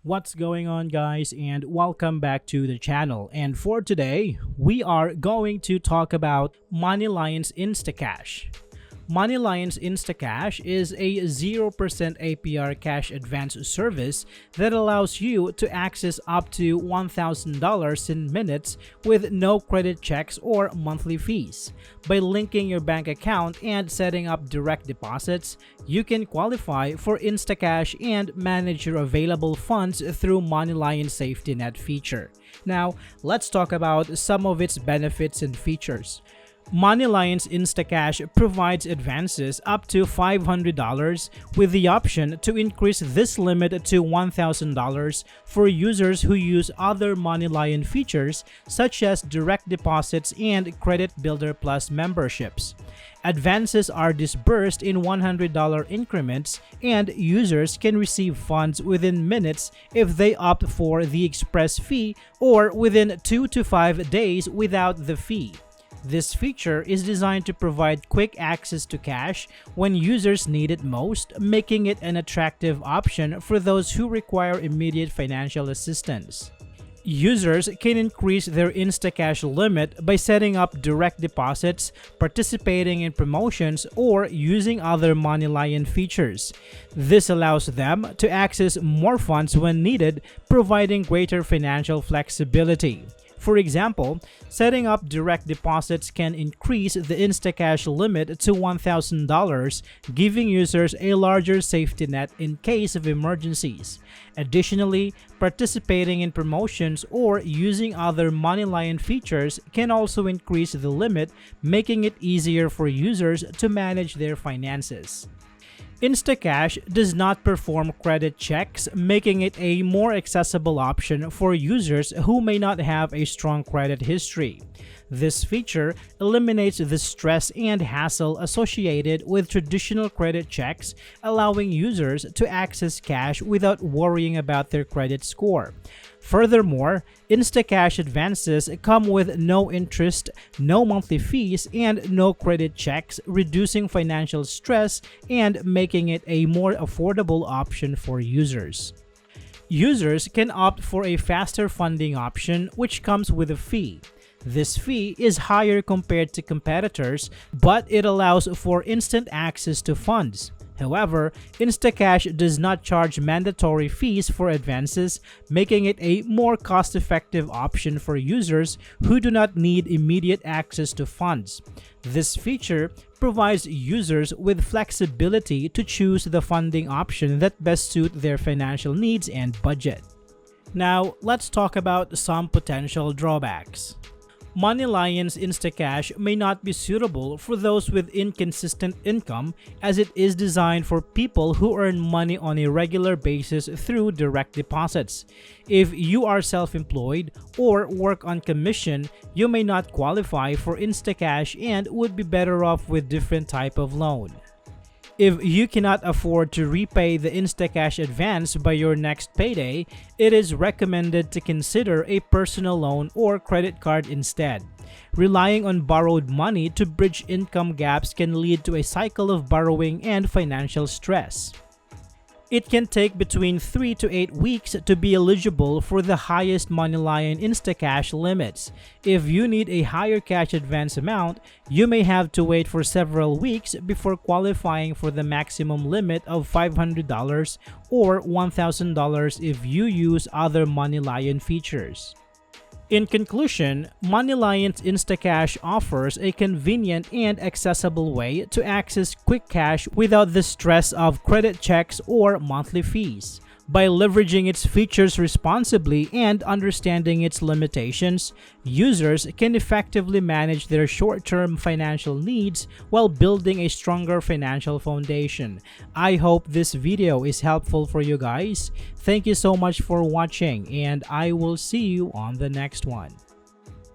What's going on, guys, and welcome back to the channel. And for today, we are going to talk about MoneyLion's InstaCash. MoneyLion's InstaCash is a 0% APR cash advance service that allows you to access up to $1,000 in minutes with no credit checks or monthly fees. By linking your bank account and setting up direct deposits, you can qualify for InstaCash and manage your available funds through MoneyLion's safety net feature. Now, let's talk about some of its benefits and features. MoneyLion's InstaCash provides advances up to $500 with the option to increase this limit to $1,000 for users who use other MoneyLion features such as direct deposits and Credit Builder Plus memberships. Advances are disbursed in $100 increments, and users can receive funds within minutes if they opt for the express fee or within 2 to 5 days without the fee. This feature is designed to provide quick access to cash when users need it most, making it an attractive option for those who require immediate financial assistance. Users can increase their InstaCash limit by setting up direct deposits, participating in promotions, or using other MoneyLion features. This allows them to access more funds when needed, providing greater financial flexibility. For example, setting up direct deposits can increase the InstaCash limit to $1,000, giving users a larger safety net in case of emergencies. Additionally, participating in promotions or using other MoneyLion features can also increase the limit, making it easier for users to manage their finances. InstaCash does not perform credit checks, making it a more accessible option for users who may not have a strong credit history. This feature eliminates the stress and hassle associated with traditional credit checks, allowing users to access cash without worrying about their credit score. Furthermore, InstaCash advances come with no interest, no monthly fees, and no credit checks, reducing financial stress and making it a more affordable option for users. Users can opt for a faster funding option, which comes with a fee. This fee is higher compared to competitors, but it allows for instant access to funds. However, InstaCash does not charge mandatory fees for advances, making it a more cost-effective option for users who do not need immediate access to funds. This feature provides users with flexibility to choose the funding option that best suits their financial needs and budget. Now, let's talk about some potential drawbacks. MoneyLion's InstaCash may not be suitable for those with inconsistent income, as it is designed for people who earn money on a regular basis through direct deposits. If you are self-employed or work on commission, you may not qualify for InstaCash and would be better off with different type of loan. If you cannot afford to repay the InstaCash advance by your next payday, it is recommended to consider a personal loan or credit card instead. Relying on borrowed money to bridge income gaps can lead to a cycle of borrowing and financial stress. It can take between 3 to 8 weeks to be eligible for the highest MoneyLion InstaCash limits. If you need a higher cash advance amount, you may have to wait for several weeks before qualifying for the maximum limit of $500 or $1,000 if you use other MoneyLion features. In conclusion, MoneyLion's InstaCash offers a convenient and accessible way to access quick cash without the stress of credit checks or monthly fees. By leveraging its features responsibly and understanding its limitations, users can effectively manage their short-term financial needs while building a stronger financial foundation. I hope this video is helpful for you guys. Thank you so much for watching, and I will see you on the next one.